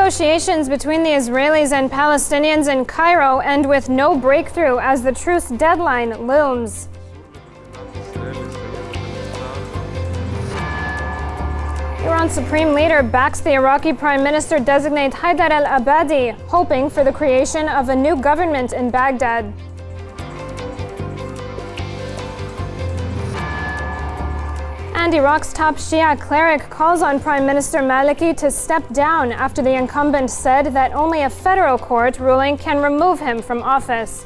Negotiations between the Israelis and Palestinians in Cairo end with no breakthrough as the truce deadline looms. Iran's supreme leader backs the Iraqi Prime Minister-designate Haider al-Abadi, hoping for the creation of a new government in Baghdad. And Iraq's top Shia cleric calls on Prime Minister Maliki to step down after the incumbent said that only a federal court ruling can remove him from office.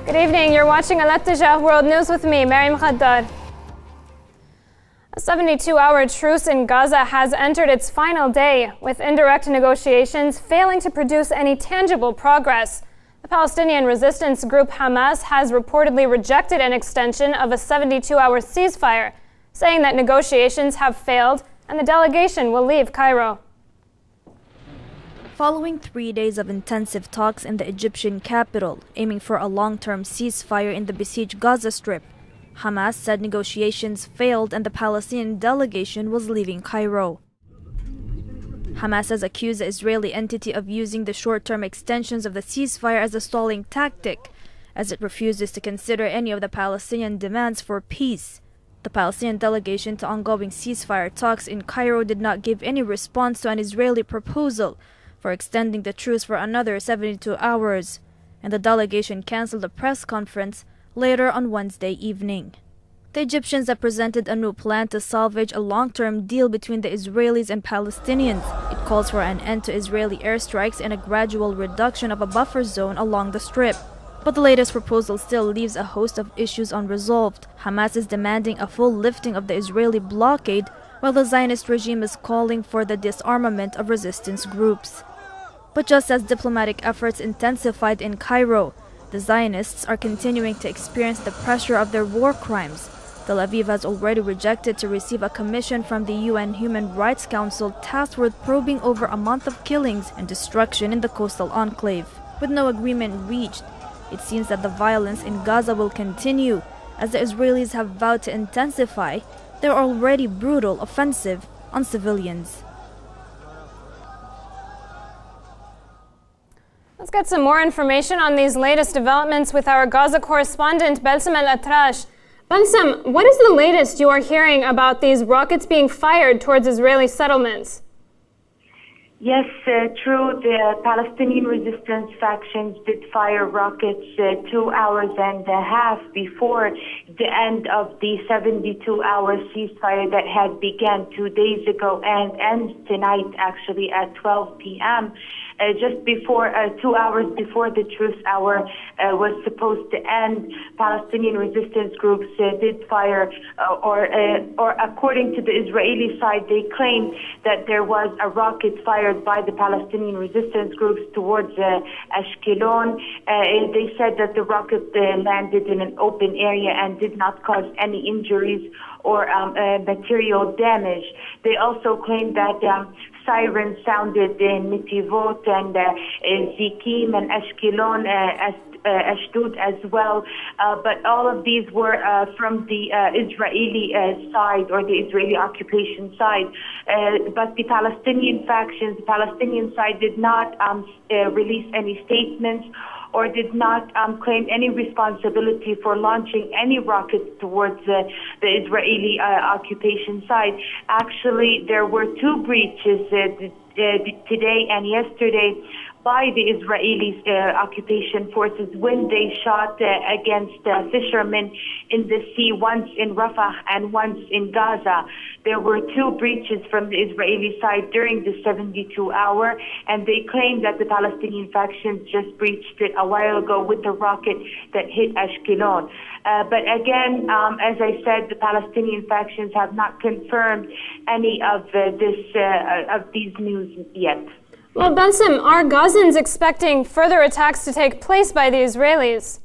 Good evening, you're watching Al-Attijah World News with me, Mary Mkhaddar. A 72-hour truce in Gaza has entered its final day, with indirect negotiations failing to produce any tangible progress. The Palestinian resistance group Hamas has reportedly rejected an extension of a 72-hour ceasefire, saying that negotiations have failed and the delegation will leave Cairo. Following 3 days of intensive talks in the Egyptian capital, aiming for a long-term ceasefire in the besieged Gaza Strip, Hamas said negotiations failed and the Palestinian delegation was leaving Cairo. Hamas has accused the Israeli entity of using the short-term extensions of the ceasefire as a stalling tactic, as it refuses to consider any of the Palestinian demands for peace. The Palestinian delegation to ongoing ceasefire talks in Cairo did not give any response to an Israeli proposal for extending the truce for another 72 hours, and the delegation canceled a press conference later on Wednesday evening. The Egyptians have presented a new plan to salvage a long-term deal between the Israelis and Palestinians. It calls for an end to Israeli airstrikes and a gradual reduction of a buffer zone along the Strip. But the latest proposal still leaves a host of issues unresolved. Hamas is demanding a full lifting of the Israeli blockade, while the Zionist regime is calling for the disarmament of resistance groups. But just as diplomatic efforts intensified in Cairo, the Zionists are continuing to experience the pressure of their war crimes. Tel Aviv has already rejected to receive a commission from the UN Human Rights Council tasked with probing over a month of killings and destruction in the coastal enclave. With no agreement reached, it seems that the violence in Gaza will continue, as the Israelis have vowed to intensify their already brutal offensive on civilians. Let's get some more information on these latest developments with our Gaza correspondent, Bulletin Al-Atrash. Bulletin, what is the latest you are hearing about these rockets being fired towards Israeli settlements? Yes, true. The Palestinian resistance factions did fire rockets 2 hours and a half before the end of the 72-hour ceasefire that had begun 2 days ago and ends tonight, actually, at 12 p.m. Just before 2 hours before the truce hour was supposed to end, Palestinian resistance groups did fire, or according to the Israeli side, they claimed that there was a rocket fired by the Palestinian resistance groups towards Ashkelon. They said that the rocket landed in an open area and did not cause any injuries or material damage. They also claimed that sirens sounded in Netivot and Zikim and Ashkelon, Ashdod as well, but all of these were from the Israeli side, or the Israeli occupation side. But the Palestinian factions, the Palestinian side did not release any statements or did not claim any responsibility for launching any rockets towards the Israeli occupation side. Actually, there were two breaches today and yesterday by the Israeli occupation forces when they shot against fishermen in the sea, once in Rafah and once in Gaza. There were two breaches from the Israeli side during the 72-hour, and they claim that the Palestinian factions just breached it a while ago with the rocket that hit Ashkelon. But again, as I said, the Palestinian factions have not confirmed any of these news yet. Well, Bassem, are Gazans expecting further attacks to take place by the Israelis?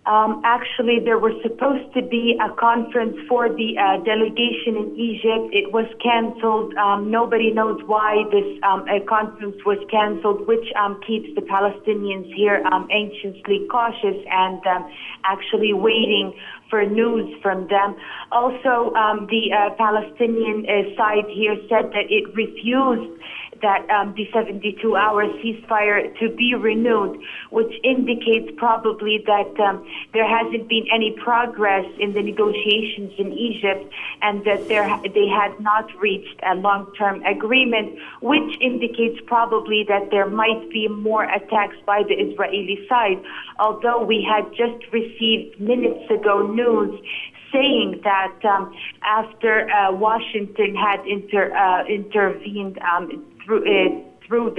Actually, there was supposed to be a conference for the delegation in Egypt. It was canceled. Nobody knows why this conference was canceled, which keeps the Palestinians here anxiously cautious and actually waiting for news from them. Also, the Palestinian side here said that it refused that the 72-hour ceasefire to be renewed, which indicates probably that there hasn't been any progress in the negotiations in Egypt and that they had not reached a long-term agreement, which indicates probably that there might be more attacks by the Israeli side, although we had just received minutes ago news saying that after Washington had intervened through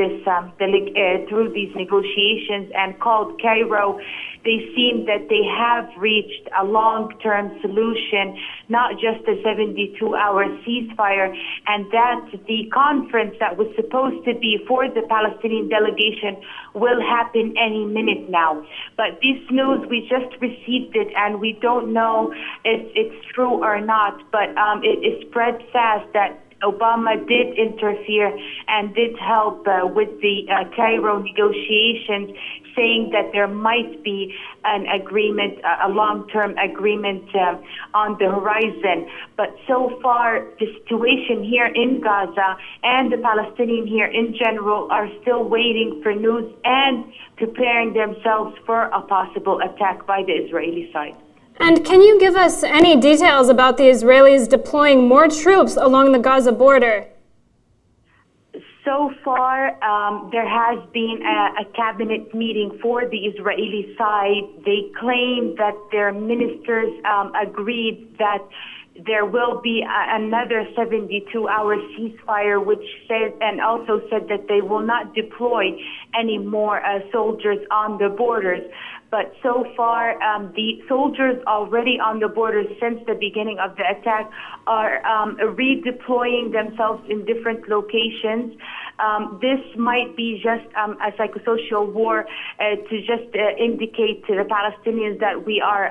these negotiations and called Cairo, they seem that they have reached a long-term solution, not just a 72-hour ceasefire, and that the conference that was supposed to be for the Palestinian delegation will happen any minute now. But this news, we just received it, and we don't know if it's true or not, but it spread fast that Obama did interfere and did help with the Cairo negotiations, saying that there might be an agreement, a long-term agreement on the horizon. But so far, the situation here in Gaza and the Palestinians here in general are still waiting for news and preparing themselves for a possible attack by the Israeli side. And can you give us any details about the Israelis deploying more troops along the Gaza border? So far, there has been a cabinet meeting for the Israeli side. They claim that their ministers agreed that there will be another 72-hour ceasefire, which said, and also said that they will not deploy any more soldiers on the borders. But so far, the soldiers already on the borders since the beginning of the attack are redeploying themselves in different locations. This might be just a psychosocial war to just indicate to the Palestinians that we are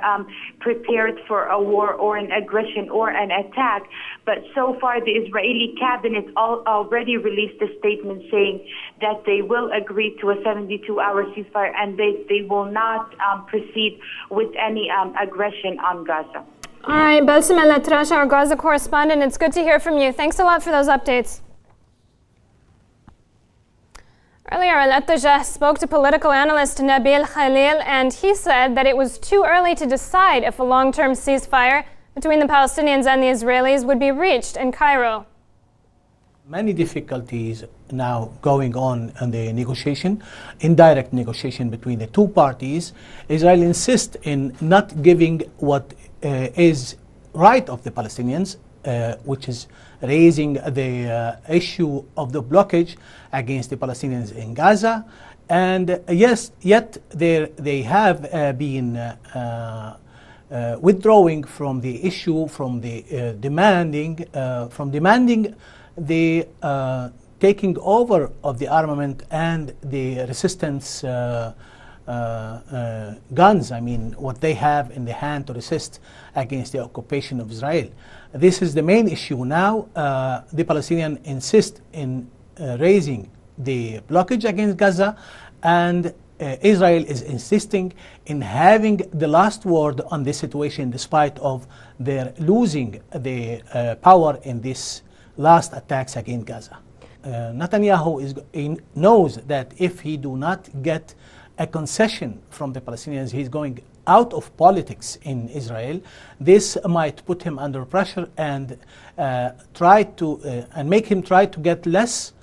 prepared for a war or an aggression or an attack. But so far, the Israeli cabinet already released a statement saying that they will agree to a 72-hour ceasefire and they will not proceed with any aggression on Gaza. All right, Bulletin Al-Atrash, our Gaza correspondent, it's good to hear from you. Thanks a lot for those updates. Earlier, Al-Attajah spoke to political analyst Nabil Khalil, and he said that it was too early to decide if a long-term ceasefire between the Palestinians and the Israelis would be reached in Cairo. Many difficulties now going on in the negotiation, indirect negotiation between the two parties. Israel insists in not giving what is right of the Palestinians, which is raising the issue of the blockage against the Palestinians in Gaza. And yes, yet they have been withdrawing from the issue, from the demanding the taking over of the armament and the resistance guns, I mean, what they have in the hand to resist against the occupation of Israel. This is the main issue now. The Palestinians insist in raising the blockage against Gaza, and Israel is insisting in having the last word on this situation, despite of their losing the power in this last attacks against Gaza. Netanyahu knows that if he do not get a concession from the Palestinians, he's going out of politics in Israel. This might put him under pressure and make him try to get less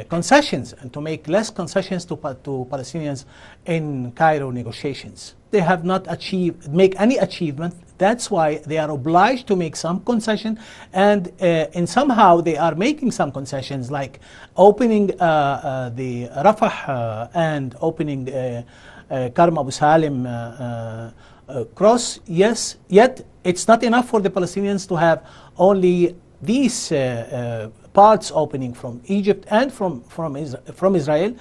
concessions and to make less concessions to Palestinians in Cairo negotiations. They have not make any achievement. That's why they are obliged to make some concession, and somehow they are making some concessions, like opening the Rafah and opening Karm Abu Salim cross. Yes, yet it's not enough for the Palestinians to have only these parts opening from Egypt and from Israel,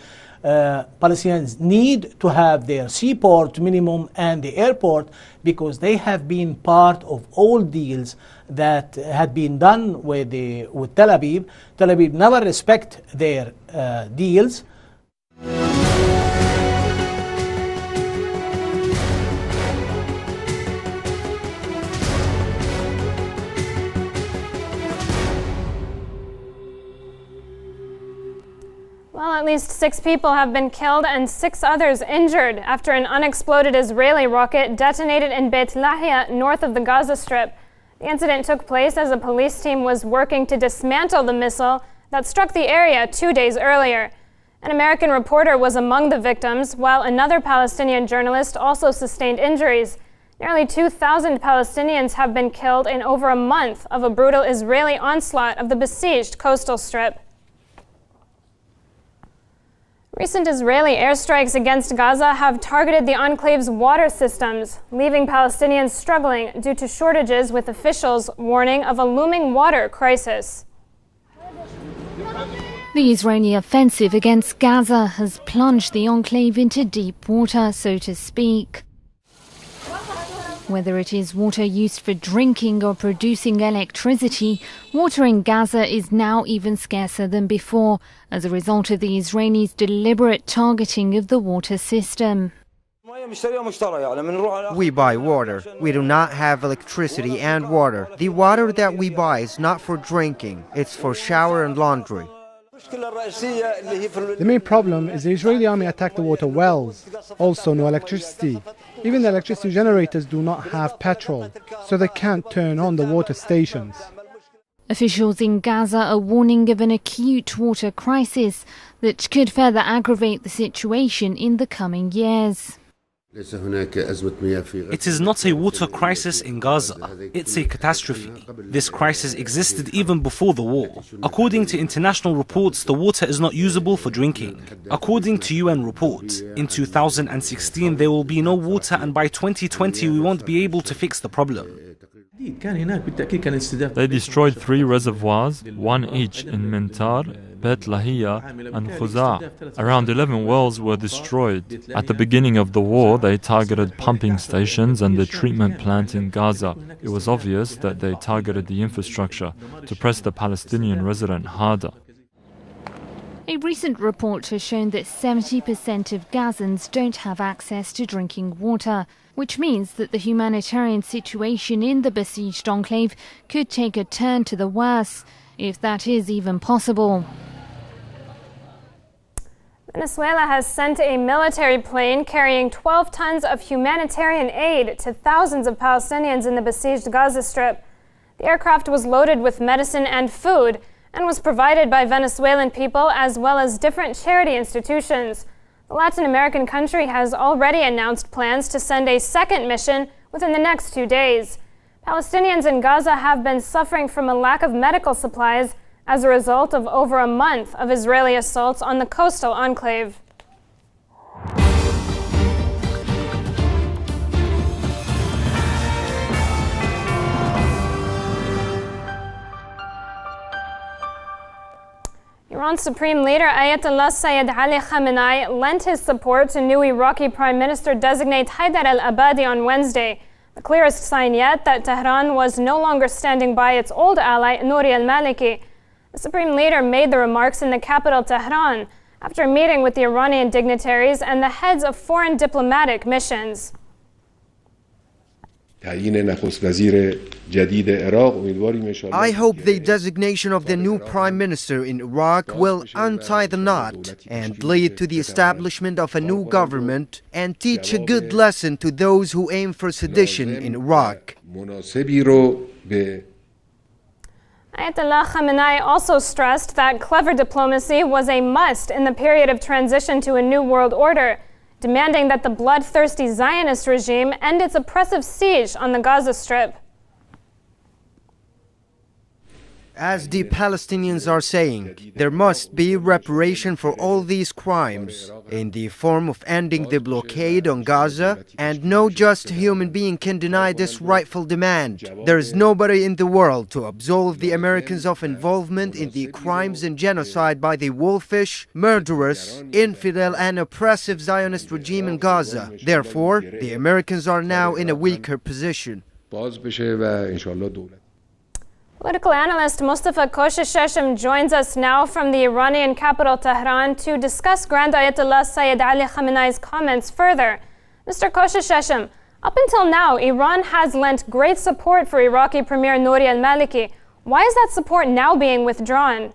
Palestinians need to have their seaport minimum and the airport, because they have been part of all deals that had been done with Tel Aviv. Tel Aviv never respect their deals. Well, at least 6 people have been killed and 6 others injured after an unexploded Israeli rocket detonated in Beit Lahia, north of the Gaza Strip. The incident took place as a police team was working to dismantle the missile that struck the area 2 days earlier. An American reporter was among the victims, while another Palestinian journalist also sustained injuries. Nearly 2,000 Palestinians have been killed in over a month of a brutal Israeli onslaught of the besieged coastal strip. Recent Israeli airstrikes against Gaza have targeted the enclave's water systems, leaving Palestinians struggling due to shortages, with officials warning of a looming water crisis. The Israeli offensive against Gaza has plunged the enclave into deep water, so to speak. Whether it is water used for drinking or producing electricity, water in Gaza is now even scarcer than before as a result of the Israelis' deliberate targeting of the water system. We buy water. We do not have electricity and water. The water that we buy is not for drinking. It's for shower and laundry. The main problem is the Israeli army attacked the water wells. Also, no electricity. Even the electricity generators do not have petrol, so they can't turn on the water stations. Officials in Gaza are warning of an acute water crisis that could further aggravate the situation in the coming years. It is not a water crisis in Gaza, it's a catastrophe. This crisis existed even before the war. According to international reports, the water is not usable for drinking. According to UN reports, in 2016 there will be no water, and by 2020 we won't be able to fix the problem. They destroyed 3 reservoirs, 1 each in Mentar, Beit Lahia and Khuza. Around 11 wells were destroyed. At the beginning of the war, they targeted pumping stations and the treatment plant in Gaza. It was obvious that they targeted the infrastructure to press the Palestinian resident harder. A recent report has shown that 70% of Gazans don't have access to drinking water, which means that the humanitarian situation in the besieged enclave could take a turn to the worse, if that is even possible. Venezuela has sent a military plane carrying 12 tons of humanitarian aid to thousands of Palestinians in the besieged Gaza Strip. The aircraft was loaded with medicine and food and was provided by Venezuelan people as well as different charity institutions. The Latin American country has already announced plans to send a second mission within the next 2 days. Palestinians in Gaza have been suffering from a lack of medical supplies as a result of over a month of Israeli assaults on the coastal enclave. Iran's Supreme Leader Ayatollah Sayyid Ali Khamenei lent his support to new Iraqi Prime Minister-designate Haider al-Abadi on Wednesday, the clearest sign yet that Tehran was no longer standing by its old ally Nouri al-Maliki. The Supreme Leader made the remarks in the capital Tehran after meeting with the Iranian dignitaries and the heads of foreign diplomatic missions. I hope the designation of the new prime minister in Iraq will untie the knot and lead to the establishment of a new government and teach a good lesson to those who aim for sedition in Iraq. Ayatollah Khamenei also stressed that clever diplomacy was a must in the period of transition to a new world order, demanding that the bloodthirsty Zionist regime end its oppressive siege on the Gaza Strip. As the Palestinians are saying, there must be reparation for all these crimes in the form of ending the blockade on Gaza, and no just human being can deny this rightful demand. There is nobody in the world to absolve the Americans of involvement in the crimes and genocide by the wolfish, murderous, infidel and oppressive Zionist regime in Gaza. Therefore, the Americans are now in a weaker position. Political analyst Mustafa Koshasheshem joins us now from the Iranian capital Tehran to discuss Grand Ayatollah Sayyid Ali Khamenei's comments further. Mr. Koshasheshem, up until now, Iran has lent great support for Iraqi Premier Nouri al-Maliki. Why is that support now being withdrawn?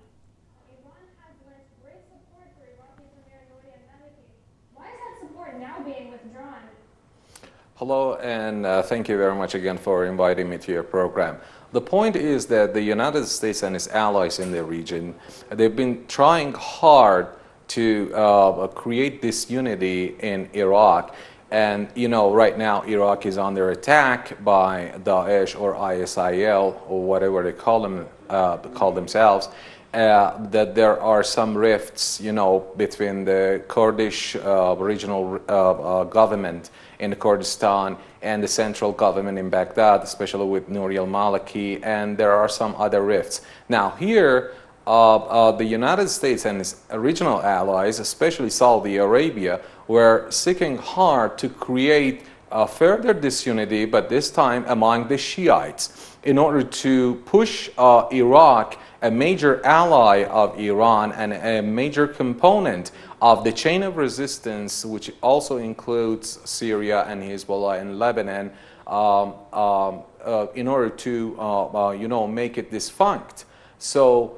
Hello, and thank you very much again for inviting me to your program. The point is that the United States and its allies in the region, they've been trying hard to create this unity in Iraq. And, you know, right now Iraq is under attack by Daesh or ISIL or whatever they call themselves. That there are some rifts, you know, between the Kurdish regional government in Kurdistan and the central government in Baghdad, especially with Nouri al-Maliki, and there are some other rifts. Now here, the United States and its regional allies, especially Saudi Arabia, were seeking hard to create further disunity, but this time among the Shiites, in order to push Iraq, a major ally of Iran and a major component of the chain of resistance, which also includes Syria and Hezbollah and Lebanon, in order to you know, make it defunct. So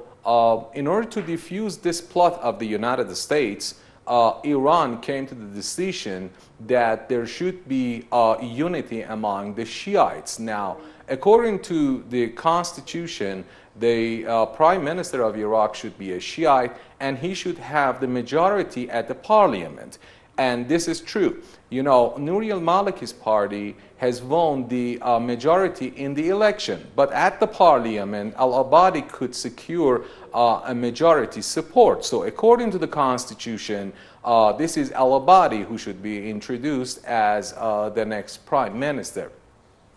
in order to defuse this plot of the United States, Iran came to the decision that there should be unity among the Shiites. Now, according to the constitution, the Prime Minister of Iraq should be a Shiite, and he should have the majority at the parliament. And this is true. You know, Nouri al-Maliki's party has won the majority in the election, but at the parliament, al-Abadi could secure a majority support. So according to the constitution, this is al-Abadi who should be introduced as the next prime minister.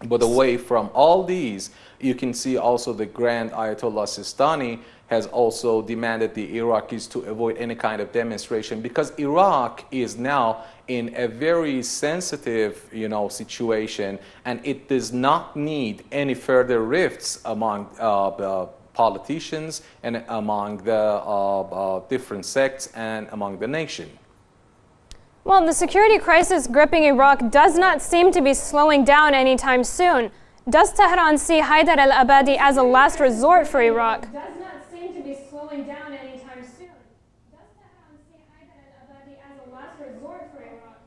But away from all these, you can see also the Grand Ayatollah Sistani has also demanded the Iraqis to avoid any kind of demonstration, because Iraq is now in a very sensitive, you know, situation, and it does not need any further rifts among the politicians and among the different sects and among the nation. Well, the security crisis gripping Iraq does not seem to be slowing down anytime soon. Does Tehran see Haider al-Abadi as a last resort for Iraq? Does not seem to be slowing down anytime soon. Does Tehran see Haider al-Abadi as a last resort for Iraq?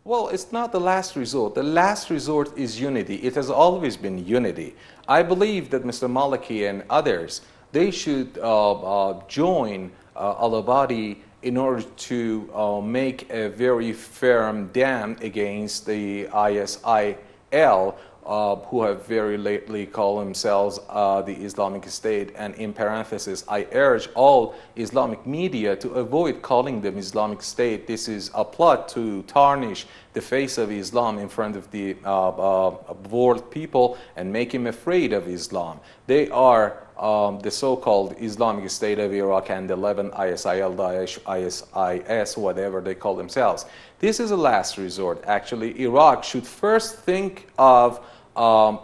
Well, it's not the last resort. The last resort is unity. It has always been unity. I believe that Mr. Maliki and others, they should join al-Abadi in order to make a very firm dam against the ISIL, who have very lately called themselves the Islamic State. And in parenthesis, I urge all Islamic media to avoid calling them Islamic State. This is a plot to tarnish the face of Islam in front of the world people and make him afraid of Islam. They are the so-called Islamic State of Iraq and the 11 ISIL, Daesh, ISIS, whatever they call themselves. This is a last resort. Actually, Iraq should first think of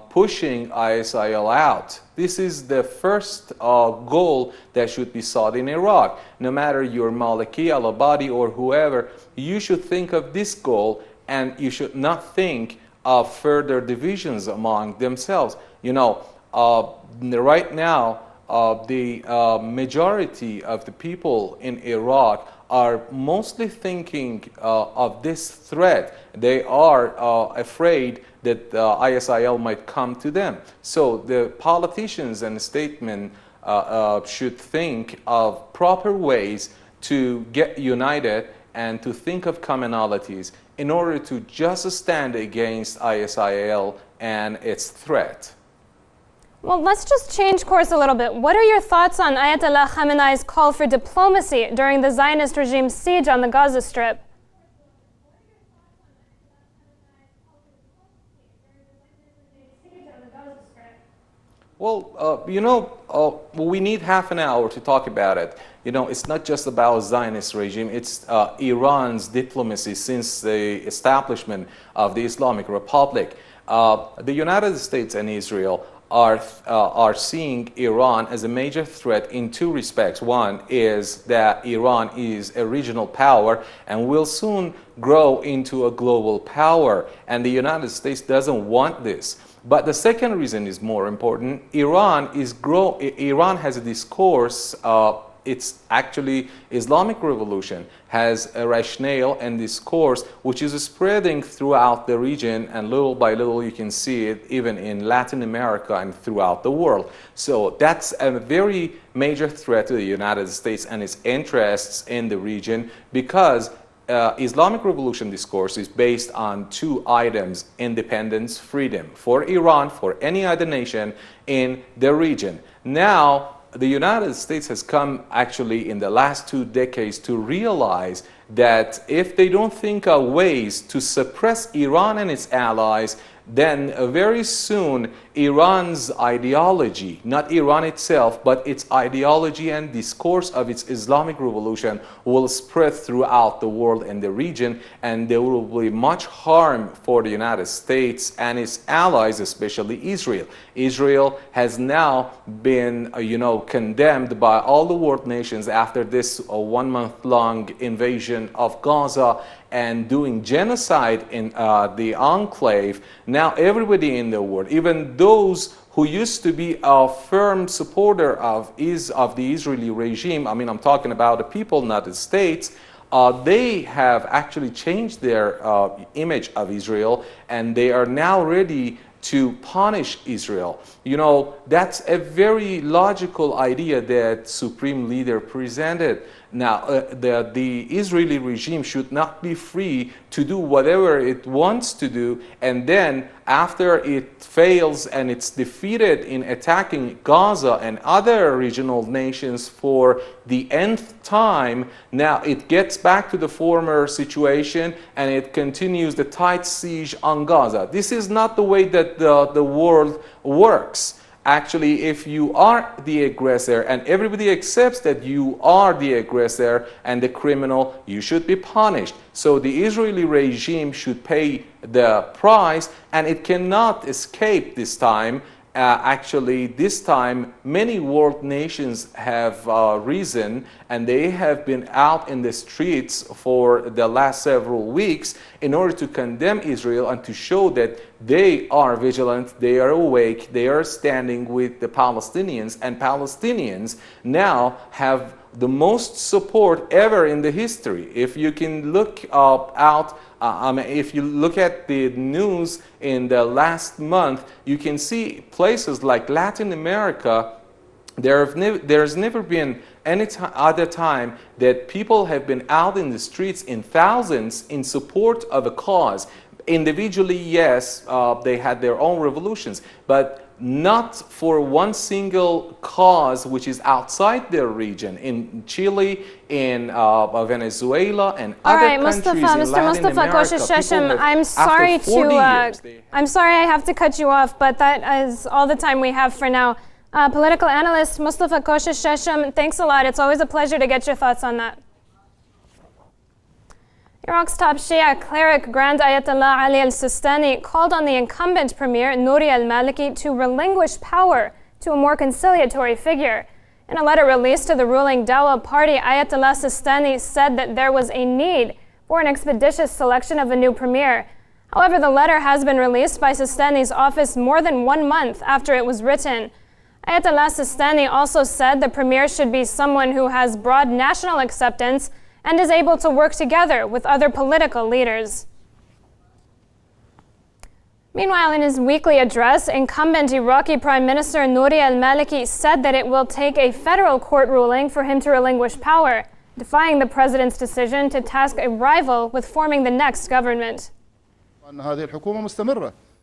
pushing ISIL out. This is the first goal that should be sought in Iraq. No matter you're Maliki, al-Abadi, or whoever, you should think of this goal, and you should not think of further divisions among themselves. You know, right now, the majority of the people in Iraq are mostly thinking of this threat. They are afraid that ISIL might come to them. So the politicians and the statesmen should think of proper ways to get united and to think of commonalities in order to just stand against ISIL and its threat. Well, let's just change course a little bit. What are your thoughts on Ayatollah Khamenei's call for diplomacy during the Zionist regime's siege on the Gaza Strip? Well, we need half an hour to talk about it. It's not just about Zionist regime, it's Iran's diplomacy since the establishment of the Islamic Republic. The United States and Israel are seeing Iran as a major threat in two respects. One is that Iran is a regional power and will soon grow into a global power, and the United States doesn't want this. But the second reason is more important. Iran has a discourse. It's actually Islamic revolution has a rationale and discourse which is spreading throughout the region, and little by little you can see it even in Latin America and throughout the world. So that's a very major threat to the United States and its interests in the region, because Islamic revolution discourse is based on two items: independence, freedom, for Iran, for any other nation in the region. Now, the United States has come actually in the last 2 decades to realize that if they don't think of ways to suppress Iran and its allies, then very soon Iran's ideology, not Iran itself, but its ideology and discourse of its Islamic revolution will spread throughout the world and the region, and there will be much harm for the United States and its allies, especially Israel. Israel has now been, condemned by all the world nations after this 1 month long invasion of Gaza and doing genocide in the enclave. Now everybody in the world, even those who used to be a firm supporter of the Israeli regime, I'm talking about the people, not the states, they have actually changed their image of Israel, and they are now ready to punish Israel. That's a very logical idea that Supreme Leader presented. Now, the Israeli regime should not be free to do whatever it wants to do, and then after it fails and it's defeated in attacking Gaza and other regional nations for the nth time, now it gets back to the former situation and it continues the tight siege on Gaza. This is not the way that the world works. Actually, if you are the aggressor and everybody accepts that you are the aggressor and the criminal, you should be punished. So the Israeli regime should pay the price, and it cannot escape this time. This time, many world nations have risen, and they have been out in the streets for the last several weeks in order to condemn Israel and to show that they are vigilant, they are awake, they are standing with the Palestinians, and Palestinians now have the most support ever in the history. If you can look if you look at the news in the last month, you can see places like Latin America. There's never been any other time that people have been out in the streets in thousands in support of a cause. Individually, yes, they had their own revolutions, but not for one single cause which is outside their region. In Chile, in Venezuela, and other countries in Latin America, I'm sorry I have to cut you off, but that is all the time we have for now. Political analyst Mustafa Koshes Sheshem, thanks a lot. It's always a pleasure to get your thoughts on that. Iraq's top Shia cleric Grand Ayatollah Ali al-Sistani called on the incumbent premier Nouri al-Maliki to relinquish power to a more conciliatory figure. In a letter released to the ruling Dawa party, Ayatollah Sistani said that there was a need for an expeditious selection of a new premier. However, the letter has been released by Sistani's office more than 1 month after it was written. Ayatollah Sistani also said the premier should be someone who has broad national acceptance and is able to work together with other political leaders. Meanwhile, in his weekly address, incumbent Iraqi Prime Minister Nouri al-Maliki said that it will take a federal court ruling for him to relinquish power, defying the president's decision to task a rival with forming the next government.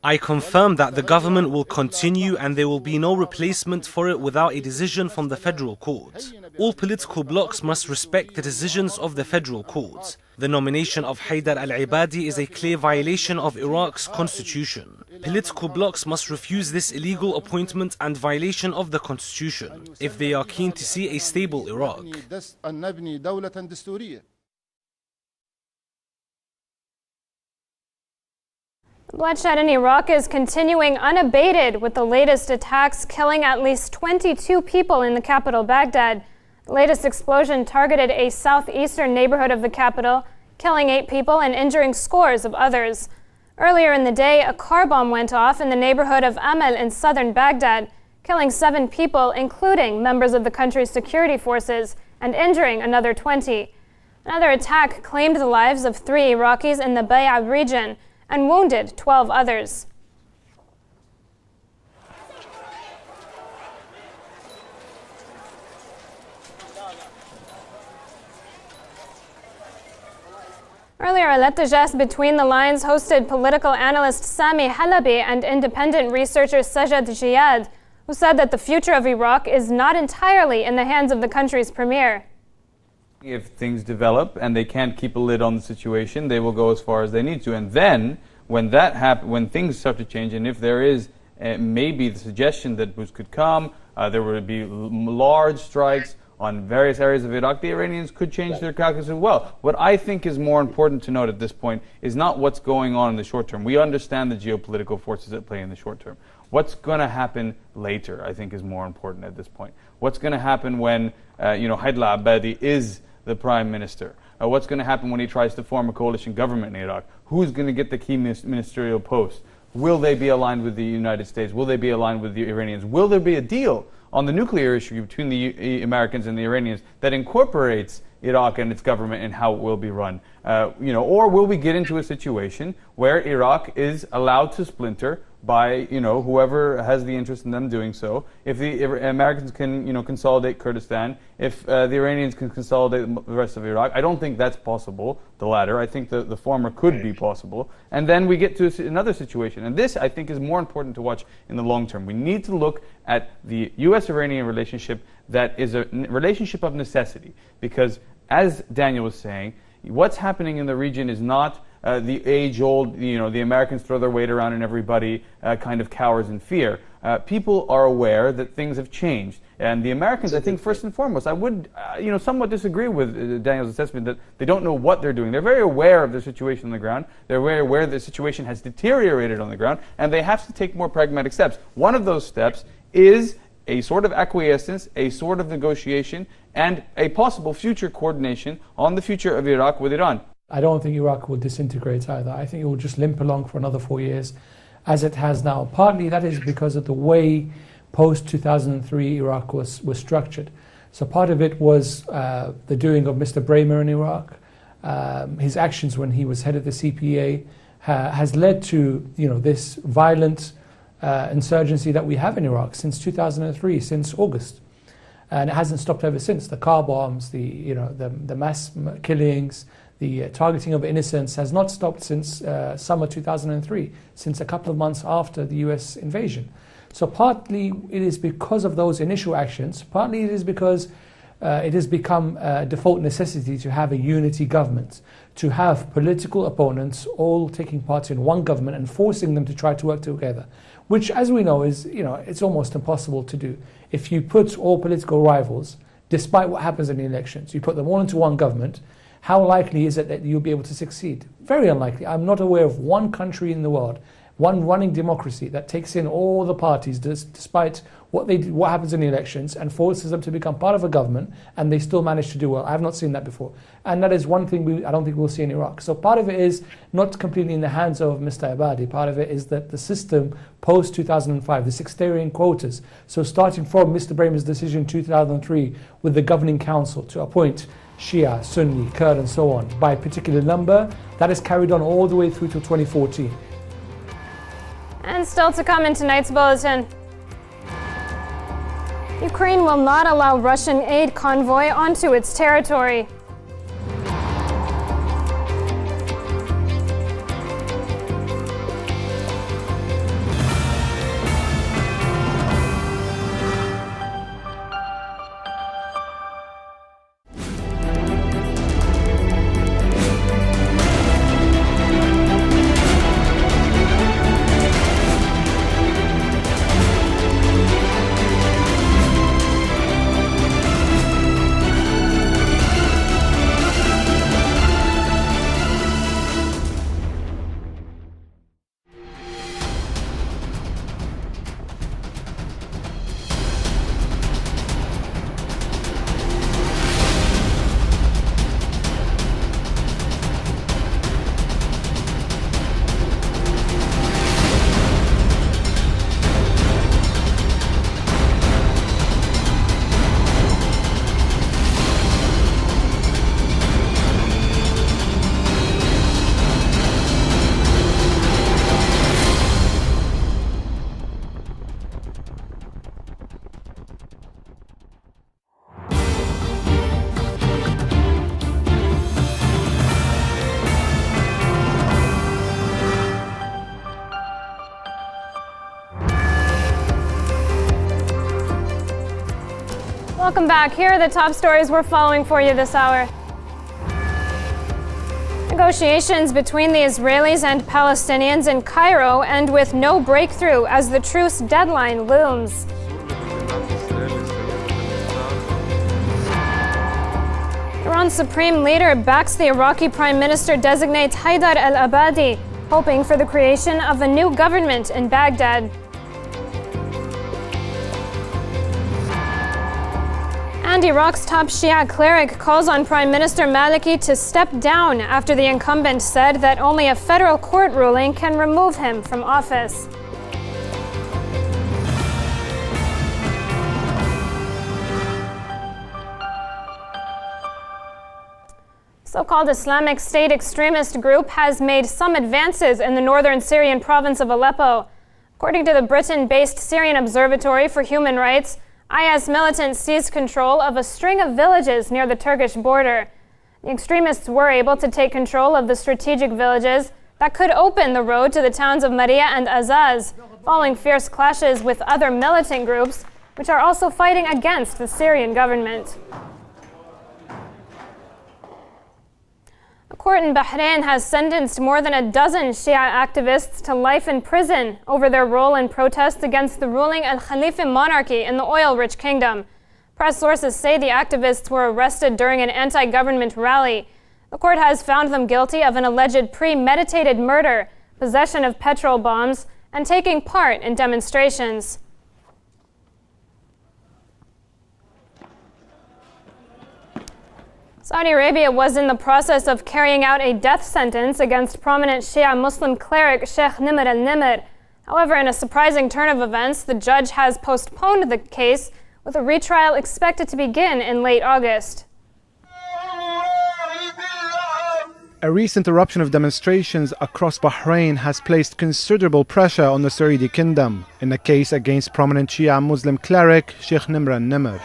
I confirm that the government will continue and there will be no replacement for it without a decision from the federal court. All political blocs must respect the decisions of the federal court. The nomination of Haidar al-Ibadi is a clear violation of Iraq's constitution. Political blocs must refuse this illegal appointment and violation of the constitution if they are keen to see a stable Iraq. Bloodshed in Iraq is continuing unabated, with the latest attacks killing at least 22 people in the capital, Baghdad. The latest explosion targeted a southeastern neighborhood of the capital, killing 8 people and injuring scores of others. Earlier in the day, a car bomb went off in the neighborhood of Amal in southern Baghdad, killing 7 people, including members of the country's security forces, and injuring another 20. Another attack claimed the lives of 3 Iraqis in the Bay'a region and wounded 12 others. Earlier, Al-Ittijah Between the Lines hosted political analyst Sami Halabi and independent researcher Sajad Jiyad, who said that the future of Iraq is not entirely in the hands of the country's premier. If things develop and they can't keep a lid on the situation, they will go as far as they need to. And then, when that when things start to change, and if there is maybe the suggestion that Bush could come, there would be large strikes on various areas of Iraq, the Iranians could change their calculus as well. What I think is more important to note at this point is not what's going on in the short term. We understand the geopolitical forces at play in the short term. What's going to happen later, I think, is more important at this point. What's going to happen when, Haidar al-Abadi is the prime minister? What's going to happen when he tries to form a coalition government in Iraq? Who's going to get the key ministerial posts? Will they be aligned with the United States? Will they be aligned with the Iranians? Will there be a deal on the nuclear issue between the Americans and the Iranians that incorporates Iraq and its government and how it will be run? Or will we get into a situation where Iraq is allowed to splinter by whoever has the interest in them doing so? If the Americans can consolidate Kurdistan, if the Iranians can consolidate the rest of Iraq, I don't think that's possible. The latter, I think the former could be possible, and then we get to another situation. And this, I think, is more important to watch in the long term. We need to look at the U.S.-Iranian relationship that is a relationship of necessity, because as Daniel was saying, what's happening in the region is not the age-old, the Americans throw their weight around and everybody kind of cowers in fear. People are aware that things have changed. And the Americans, I think, first and foremost, I would, somewhat disagree with Daniel's assessment that they don't know what they're doing. They're very aware of the situation on the ground. They're very aware the situation has deteriorated on the ground, and they have to take more pragmatic steps. One of those steps is a sort of acquiescence, a sort of negotiation, and a possible future coordination on the future of Iraq with Iran. I don't think Iraq will disintegrate either. I think it will just limp along for another 4 years, as it has now. Partly that is because of the way post-2003 Iraq was structured. So part of it was the doing of Mr. Bremer in Iraq. His actions when he was head of the CPA has led to this violent insurgency that we have in Iraq since 2003, since August. And it hasn't stopped ever since. The car bombs, the mass killings, the targeting of innocents has not stopped since summer 2003, since a couple of months after the US invasion. So partly it is because of those initial actions, partly it is because it has become a default necessity to have a unity government, to have political opponents all taking part in one government and forcing them to try to work together, which, as we know, is it's almost impossible to do. If you put all political rivals, despite what happens in the elections, you put them all into one government, how likely is it that you'll be able to succeed? Very unlikely. I'm not aware of one country in the world, one running democracy that takes in all the parties despite what happens in the elections and forces them to become part of a government, and they still manage to do well. I have not seen that before. And that is one thing I don't think we'll see in Iraq. So part of it is not completely in the hands of Mr. Abadi. Part of it is that the system post-2005, the sectarian quotas, so starting from Mr. Bremer's decision in 2003 with the governing council to appoint Shia, Sunni, Kurd and so on by a particular number, that is carried on all the way through to 2014. And still to come in tonight's bulletin. Ukraine will not allow Russian aid convoy onto its territory. Welcome back. Here are the top stories we're following for you this hour. Negotiations between the Israelis and Palestinians in Cairo end with no breakthrough as the truce deadline looms. Iran's supreme leader backs the Iraqi Prime Minister-designate Haidar al-Abadi, hoping for the creation of a new government in Baghdad. And Iraq's top Shia cleric calls on Prime Minister Maliki to step down after the incumbent said that only a federal court ruling can remove him from office. So-called Islamic State extremist group has made some advances in the northern Syrian province of Aleppo. According to the Britain-based Syrian Observatory for Human Rights, IS militants seized control of a string of villages near the Turkish border. The extremists were able to take control of the strategic villages that could open the road to the towns of Maria and Azaz, following fierce clashes with other militant groups, which are also fighting against the Syrian government. A court in Bahrain has sentenced more than a dozen Shia activists to life in prison over their role in protests against the ruling Al-Khalifa monarchy in the oil-rich kingdom. Press sources say the activists were arrested during an anti-government rally. The court has found them guilty of an alleged premeditated murder, possession of petrol bombs, and taking part in demonstrations. Saudi Arabia was in the process of carrying out a death sentence against prominent Shia Muslim cleric Sheikh Nimr al-Nimr. However, in a surprising turn of events, the judge has postponed the case, with a retrial expected to begin in late August. A recent eruption of demonstrations across Bahrain has placed considerable pressure on the Saudi kingdom in a case against prominent Shia Muslim cleric Sheikh Nimr al-Nimr.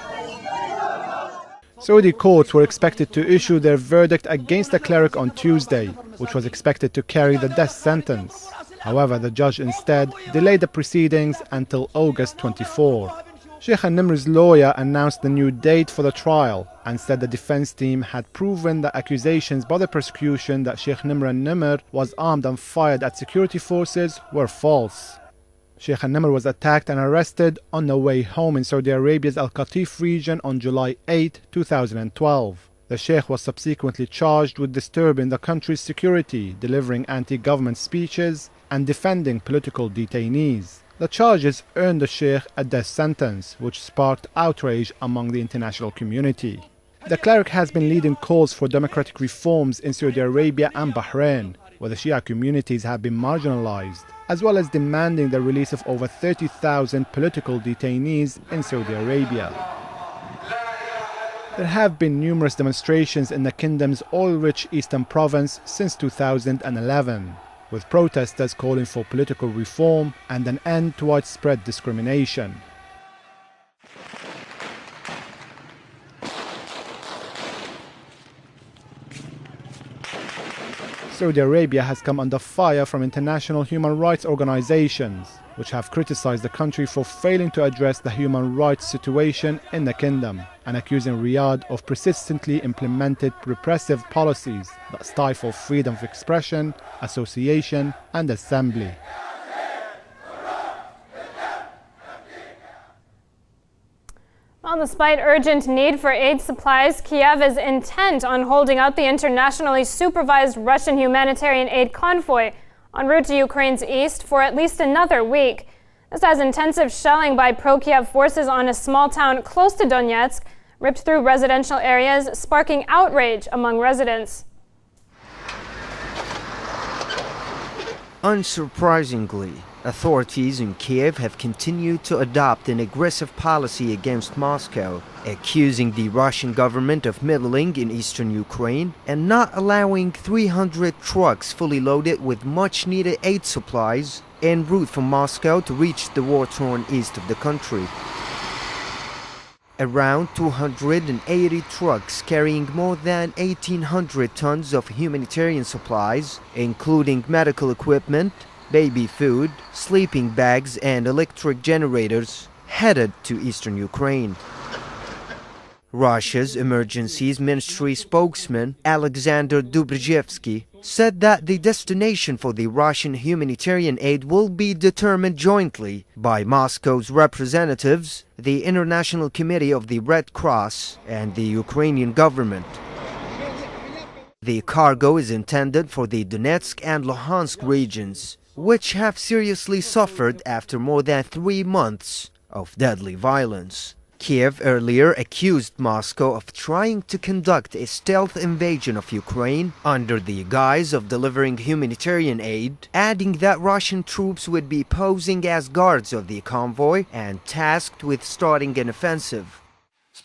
Saudi courts were expected to issue their verdict against the cleric on Tuesday, which was expected to carry the death sentence. However, the judge instead delayed the proceedings until August 24. Sheikh al-Nimr's lawyer announced the new date for the trial and said the defense team had proven the accusations by the prosecution that Sheikh Nimr al-Nimr was armed and fired at security forces were false. Sheikh al-Nimr was attacked and arrested on the way home in Saudi Arabia's Al-Qatif region on July 8, 2012. The Sheikh was subsequently charged with disturbing the country's security, delivering anti-government speeches, and defending political detainees. The charges earned the Sheikh a death sentence, which sparked outrage among the international community. The cleric has been leading calls for democratic reforms in Saudi Arabia and Bahrain, where the Shia communities have been marginalized, as well as demanding the release of over 30,000 political detainees in Saudi Arabia. There have been numerous demonstrations in the kingdom's oil-rich eastern province since 2011, with protesters calling for political reform and an end to widespread discrimination. Saudi Arabia has come under fire from international human rights organizations, which have criticized the country for failing to address the human rights situation in the kingdom and accusing Riyadh of persistently implemented repressive policies that stifle freedom of expression, association, and assembly. Well, despite urgent need for aid supplies, Kiev is intent on holding out the internationally supervised Russian humanitarian aid convoy en route to Ukraine's east for at least another week. This as intensive shelling by pro-Kiev forces on a small town close to Donetsk ripped through residential areas, sparking outrage among residents. Unsurprisingly, authorities in Kiev have continued to adopt an aggressive policy against Moscow, accusing the Russian government of meddling in eastern Ukraine and not allowing 300 trucks fully loaded with much-needed aid supplies en route from Moscow to reach the war-torn east of the country. Around 280 trucks carrying more than 1,800 tons of humanitarian supplies, including medical equipment, baby food, sleeping bags, and electric generators, headed to eastern Ukraine. Russia's Emergencies Ministry spokesman Alexander Dubrzhevsky said that the destination for the Russian humanitarian aid will be determined jointly by Moscow's representatives, the International Committee of the Red Cross, and the Ukrainian government. The cargo is intended for the Donetsk and Luhansk regions, which have seriously suffered after more than 3 months of deadly violence. Kiev earlier accused Moscow of trying to conduct a stealth invasion of Ukraine under the guise of delivering humanitarian aid, adding that Russian troops would be posing as guards of the convoy and tasked with starting an offensive.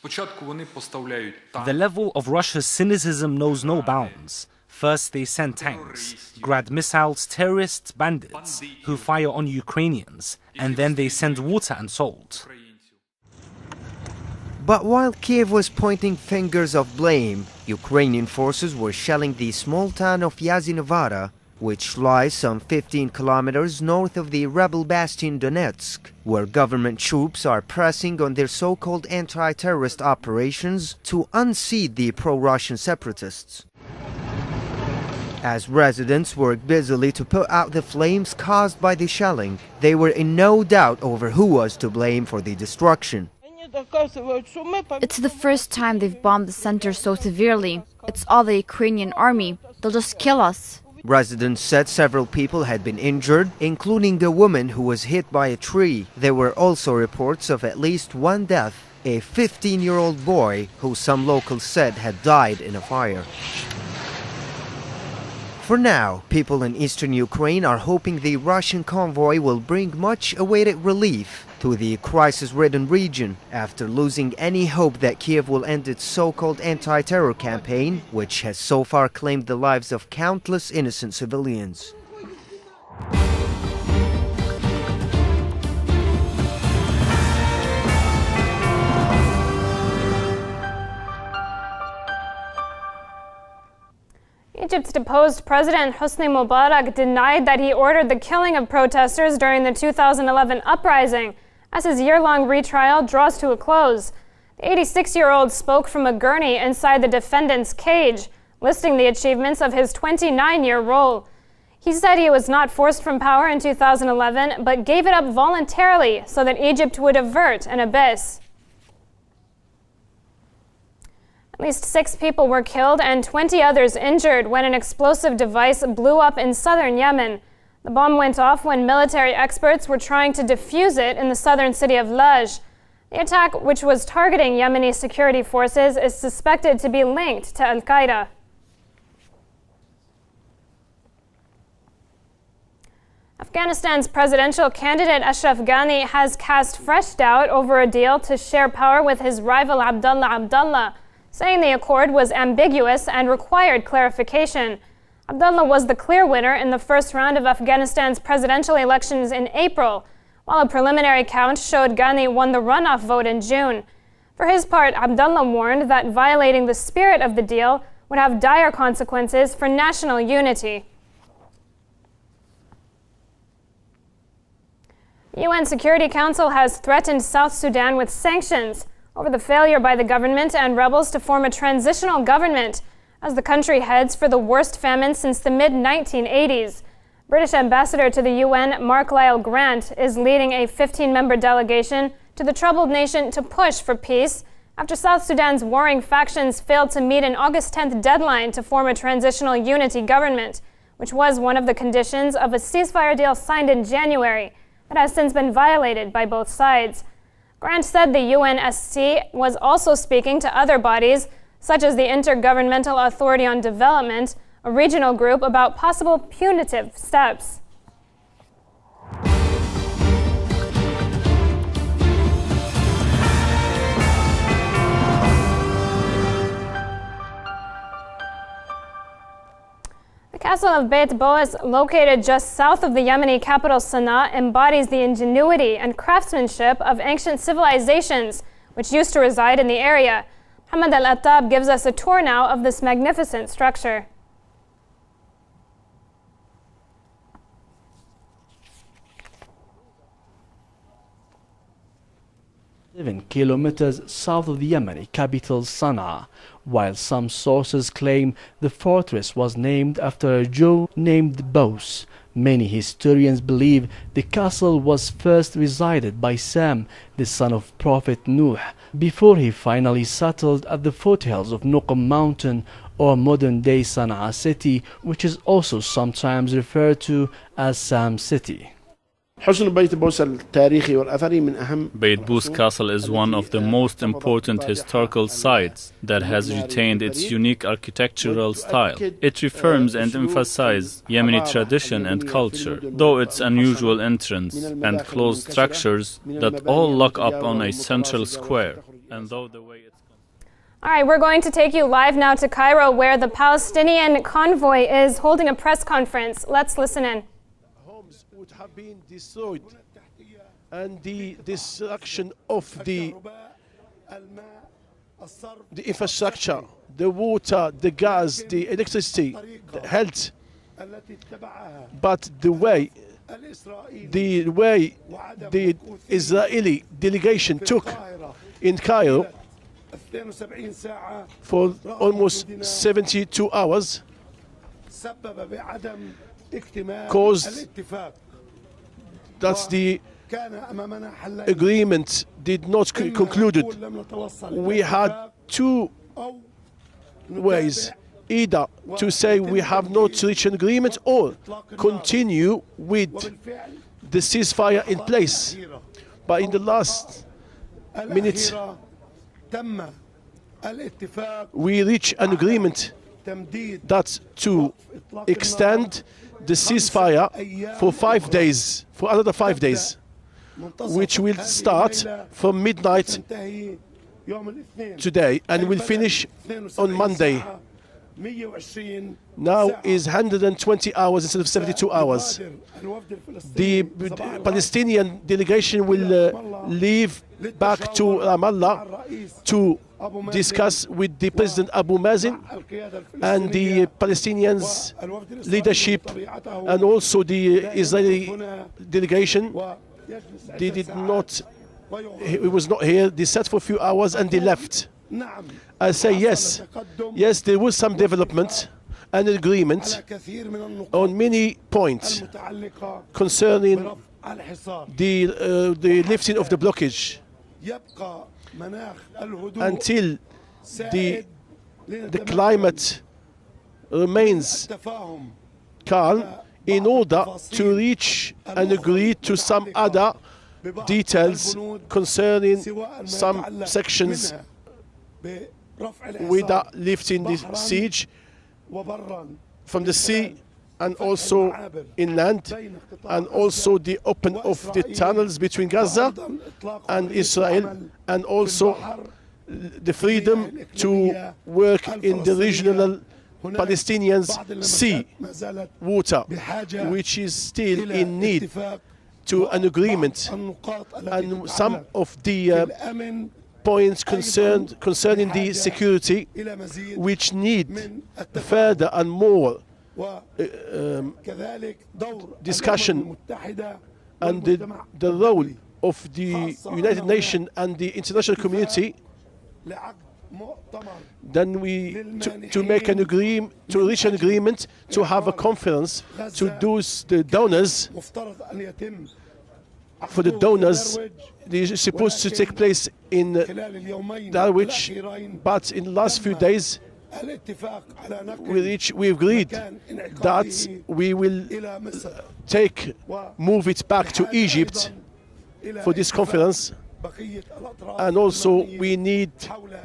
The level of Russia's cynicism knows no bounds. First they send tanks, Grad missiles, terrorists, bandits who fire on Ukrainians, and then they send water and salt. But while Kiev was pointing fingers of blame, Ukrainian forces were shelling the small town of Yazinovara, which lies some 15 kilometers north of the rebel bastion Donetsk, where government troops are pressing on their so-called anti-terrorist operations to unseat the pro-Russian separatists. As residents worked busily to put out the flames caused by the shelling, they were in no doubt over who was to blame for the destruction. It's the first time they've bombed the center so severely. It's all the Ukrainian army. They'll just kill us. Residents said several people had been injured, including a woman who was hit by a tree. There were also reports of at least one death, a 15-year-old boy who some locals said had died in a fire. For now, people in eastern Ukraine are hoping the Russian convoy will bring much-awaited relief to the crisis-ridden region after losing any hope that Kiev will end its so-called anti-terror campaign, which has so far claimed the lives of countless innocent civilians. Egypt's deposed President Hosni Mubarak denied that he ordered the killing of protesters during the 2011 uprising, as his year-long retrial draws to a close. The 86-year-old spoke from a gurney inside the defendant's cage, listing the achievements of his 29-year role. He said he was not forced from power in 2011, but gave it up voluntarily so that Egypt would avert an abyss. At least 6 people were killed and 20 others injured when an explosive device blew up in southern Yemen. The bomb went off when military experts were trying to defuse it in the southern city of Laj. The attack, which was targeting Yemeni security forces, is suspected to be linked to Al-Qaeda. Afghanistan's presidential candidate Ashraf Ghani has cast fresh doubt over a deal to share power with his rival Abdullah, saying the accord was ambiguous and required clarification. Abdullah was the clear winner in the first round of Afghanistan's presidential elections in April, while a preliminary count showed Ghani won the runoff vote in June. For his part, Abdullah warned that violating the spirit of the deal would have dire consequences for national unity. The UN Security Council has threatened South Sudan with sanctions over the failure by the government and rebels to form a transitional government as the country heads for the worst famine since the mid-1980s. British Ambassador to the UN, Mark Lyle Grant, is leading a 15-member delegation to the troubled nation to push for peace after South Sudan's warring factions failed to meet an August 10th deadline to form a transitional unity government, which was one of the conditions of a ceasefire deal signed in January that has since been violated by both sides. Grant said the UNSC was also speaking to other bodies, such as the Intergovernmental Authority on Development, a regional group, about possible punitive steps. The castle of Beit Boas, located just south of the Yemeni capital Sana'a, embodies the ingenuity and craftsmanship of ancient civilizations which used to reside in the area. Hamad Al-Attab gives us a tour now of this magnificent structure. 7 kilometers south of the Yemeni capital Sana'a, while some sources claim the fortress was named after a Jew named Bos. Many historians believe the castle was first resided by Sam, the son of Prophet Nuh, before he finally settled at the foothills of Nuqam mountain, or modern-day Sana'a city, which is also sometimes referred to as Sam city. Beit Bos Castle is one of the most important historical sites that has retained its unique architectural style. It reaffirms and emphasizes Yemeni tradition and culture, though its unusual entrance and closed structures that all lock up on a central square. And though the way it's All right, we're going to take you live now to Cairo, where the Palestinian convoy is holding a press conference. Let's listen in. Would have been destroyed, and the destruction of the infrastructure, the water, the gas, the electricity, the health, but the way the Israeli delegation took in Cairo for almost 72 hours caused that the agreement did not concluded. We had two ways: either to say we have not reached an agreement, or continue with the ceasefire in place. But in the last minute, we reached an agreement that to extend the ceasefire for 5 days, for another 5 days, which will start from midnight today and will finish on Monday. Now is 120 hours instead of 72 hours. The Palestinian delegation will leave back to Ramallah to discuss with the President Abu Mazen and the Palestinians leadership, and also the Israeli delegation. They did not, he was not here. They sat for a few hours and they left. I say yes, yes, there was some development and agreement on many points concerning the lifting of the blockage, until the climate remains calm, in order to reach and agree to some other details concerning some sections without lifting the siege from the sea and also inland, and also the open of the tunnels between Gaza and Israel, and also the freedom to work in the regional Palestinians' sea water, which is still in need to an agreement. And some of the points concerning the security, which need further and more discussion, and the role of the United Nations and the international community, then to make an agreement, to reach an agreement, to have a conference to those the donors. For the donors, this is supposed to take place in Darwich, but in the last few days we agreed that we will move it back to Egypt for this conference, and also we need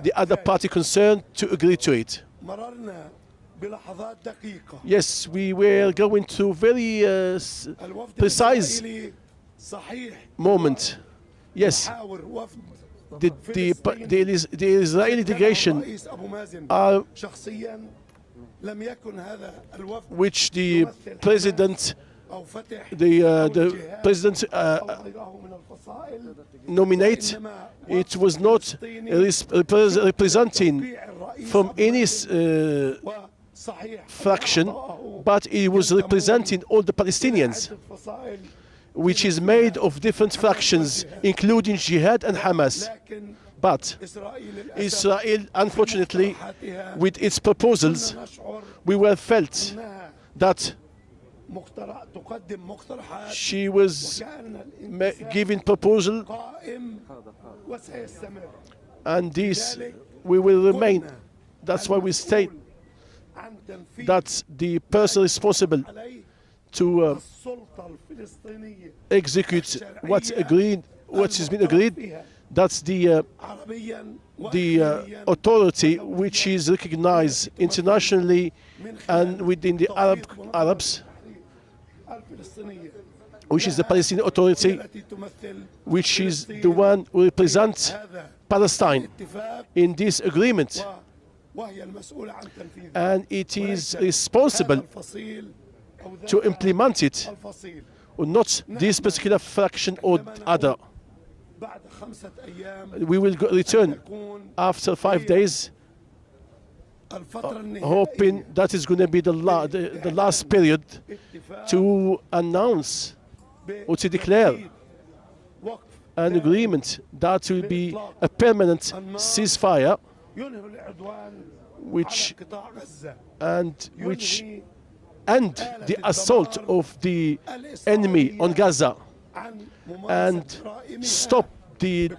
the other party concerned to agree to it. Yes, we were going to very precise moment. Yes, the Israeli delegation, which the president nominate, it was not representing from any fraction, but it was representing all the Palestinians. which is made of different factions, including Jihad and Hamas. But Israel, unfortunately, with its proposals, we were felt that she was giving proposal, and this we will remain. That's why we state that the person responsible to execute what's agreed, what has been agreed, that's the authority which is recognized internationally and within the Arabs, which is the Palestinian Authority, which is the one who represents Palestine in this agreement, and it is responsible to implement it, or not this particular fraction or other. We will return after 5 days, hoping that is going to be the last period to announce or to declare an agreement that will be a permanent ceasefire, which end the assault of the enemy on Gaza and stop the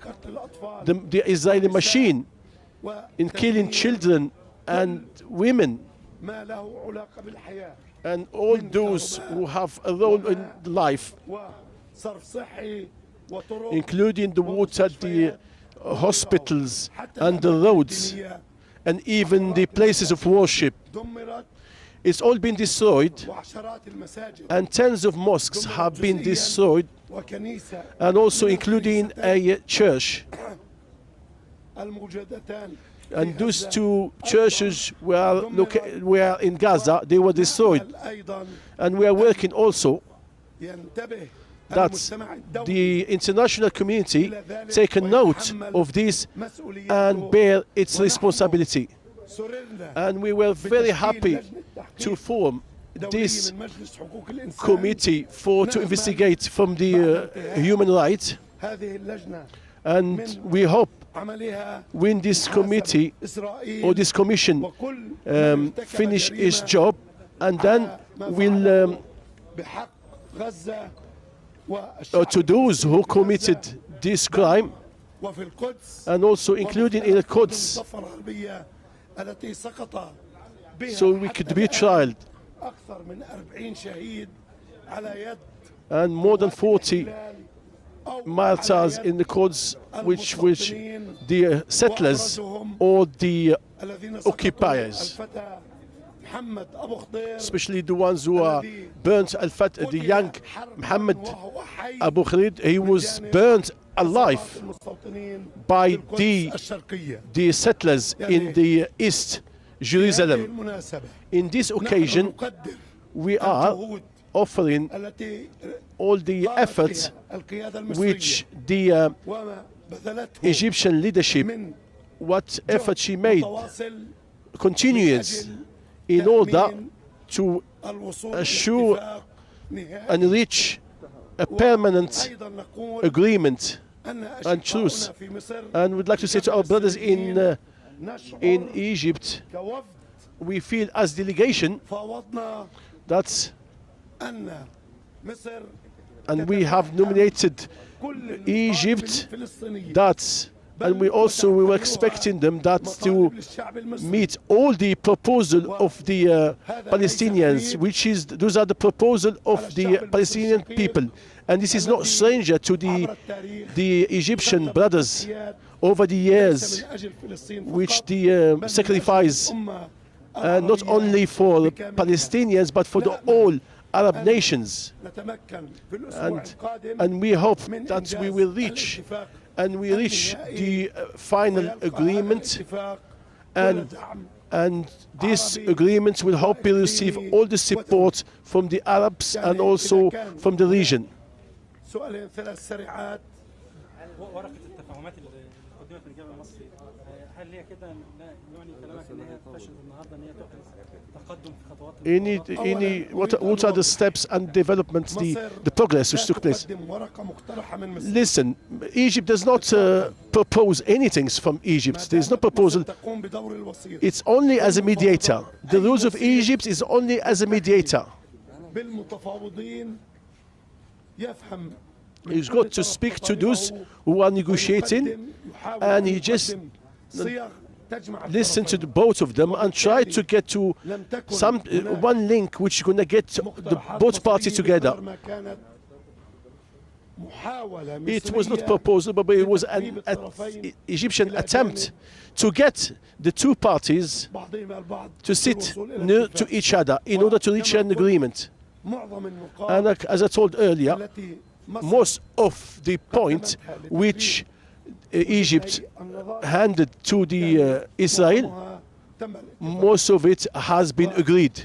Israeli machine in killing children and women and all those who have a role in life, including the water, the hospitals and the roads and even the places of worship. It's all been destroyed, and tens of mosques have been destroyed, and also including a church. And those two churches were in Gaza, they were destroyed. And we are working also that the international community take a note of this and bear its responsibility. And we were very happy to form this committee to investigate from the human rights, and we hope when this committee or this commission finish its job, and then we'll to those who committed this crime, and also including in the Quds, so we could be tried. And more than 40 martyrs in the Quds, which the settlers or the occupiers, especially the ones who are burnt al-Fatah, the young Muhammad Abu Khalid, he was burnt alive by the settlers in the East Jerusalem. In this occasion, we are offering all the efforts which the Egyptian leadership, what effort she made, continues in order to assure and reach a permanent agreement and truce. And we'd like to say to our brothers in Egypt, we feel as delegation that, and we have nominated Egypt, and we were expecting them to meet all the proposal of the Palestinians, those are the proposal of the Palestinian people, and this is not stranger to the Egyptian brothers over the years, which the sacrifice not only for Palestinians but for all Arab nations, and we hope that we will reach the final agreement, and this agreement will hopefully receive all the support from the Arabs and also from the region. what are the steps and developments, the progress which took place? Listen, Egypt does not propose anything from Egypt. There is no proposal. It's only as a mediator. The rules of Egypt is only as a mediator. He's got to speak to those who are negotiating, and he just listen to the both of them and try to get to some one link which is going to get both parties together. It was not proposal, but it was an Egyptian attempt to get the two parties to sit near to each other in order to reach an agreement. And as I told earlier, most of the point which Egypt handed to the Israel, most of it has been agreed.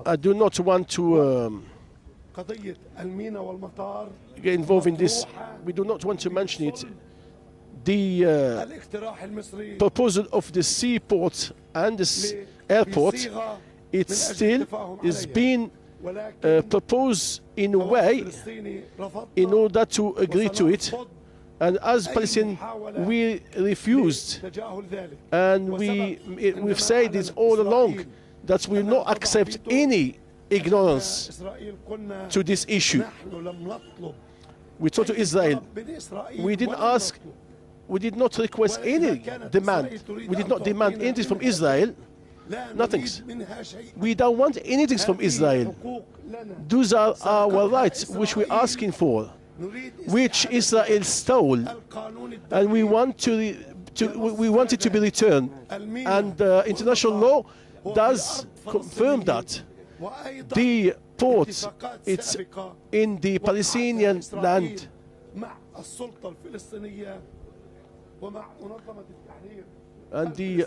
I do not want to get involved in this. We do not want to mention it. The proposal of the seaport and the airport, it still is being proposed in a way in order to agree to it. And as Palestinians, we refused, and we've said this all along, that we will not accept any ignorance to this issue. We told to Israel, we didn't ask, we did not request any demand. We did not demand anything from Israel. Nothing. We don't want anything from Israel. Those are our rights which we're asking for, which Israel stole, and we want it to be returned. And international law does confirm that. The port, it's in the Palestinian land. And the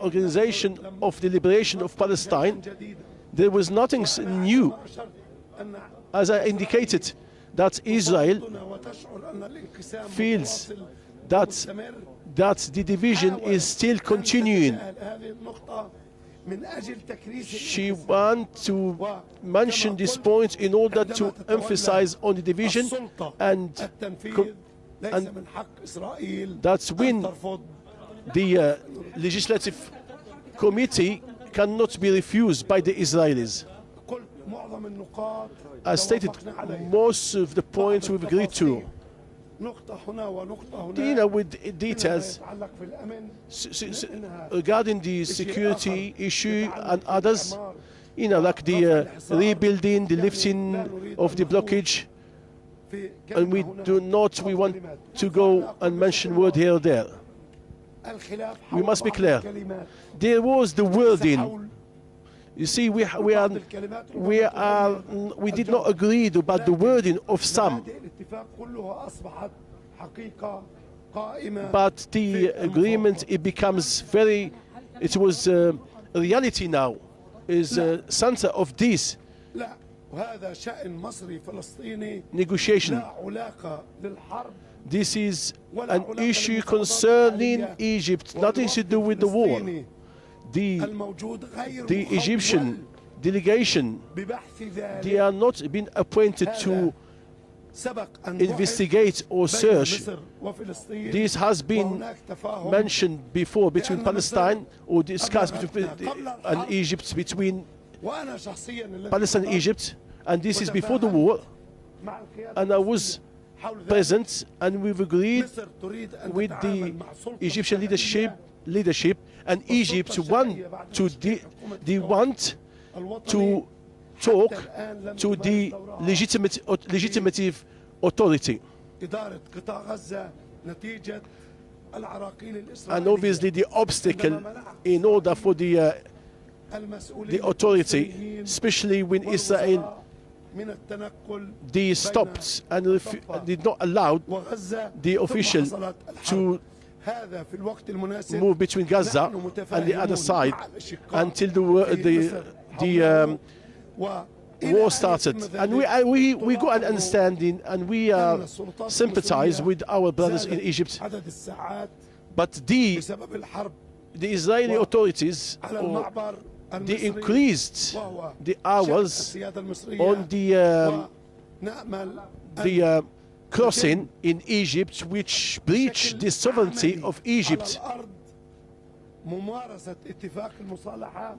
Organization of the Liberation of Palestine, there was nothing new. As I indicated, that Israel feels that the division is still continuing. She wants to mention this point in order to emphasize on the division, and that's when the legislative committee cannot be refused by the Israelis. As stated, most of the points we've agreed to, with details regarding the security issue and others, like the rebuilding, the lifting of the blockage, and we want to go and mention word here or there. We must be clear. There was the wording. You see, we did not agree about the wording of some, but the agreement, it was reality now, is center of this negotiation. This is an issue concerning Egypt, nothing to do with the war. The Egyptian delegation, they are not being appointed to investigate or search. This has been mentioned before between Palestine, or discussed and Egypt, between Palestine and Egypt, and this is before the war. And I was present, and we've agreed with the Egyptian leadership, and Egypt want to talk to the legitimate authority. And obviously the obstacle in order for the authority, especially when Israel they stopped and did not allow the official to move between Gaza and the other side until the the war started. And we got an understanding, and we sympathize with our brothers in Egypt. But the Israeli authorities, they increased the hours on the crossing in Egypt, which breached the sovereignty of Egypt.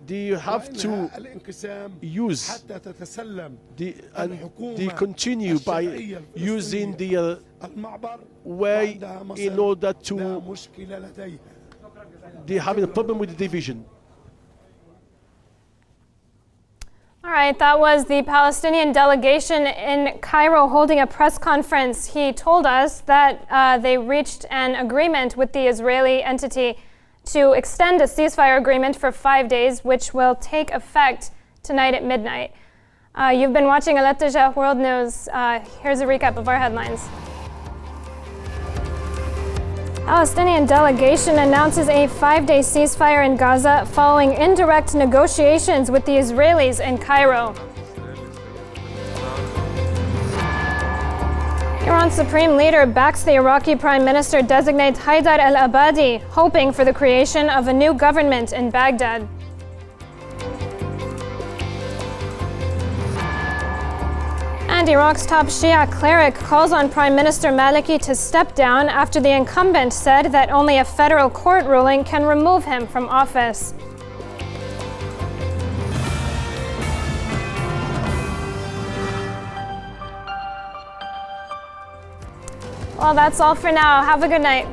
They have to use they continue by using the way in order to. They're having a problem with the division. All right, that was the Palestinian delegation in Cairo holding a press conference. He told us that they reached an agreement with the Israeli entity to extend a ceasefire agreement for 5 days, which will take effect tonight at midnight. You've been watching Al Ittijah World News. Here's a recap of our headlines. Palestinian delegation announces a 5-day ceasefire in Gaza following indirect negotiations with the Israelis in Cairo. Iran's supreme leader backs the Iraqi Prime Minister-designate Haidar al-Abadi, hoping for the creation of a new government in Baghdad. And Iraq's top Shia cleric calls on Prime Minister Maliki to step down after the incumbent said that only a federal court ruling can remove him from office. Well, that's all for now. Have a good night.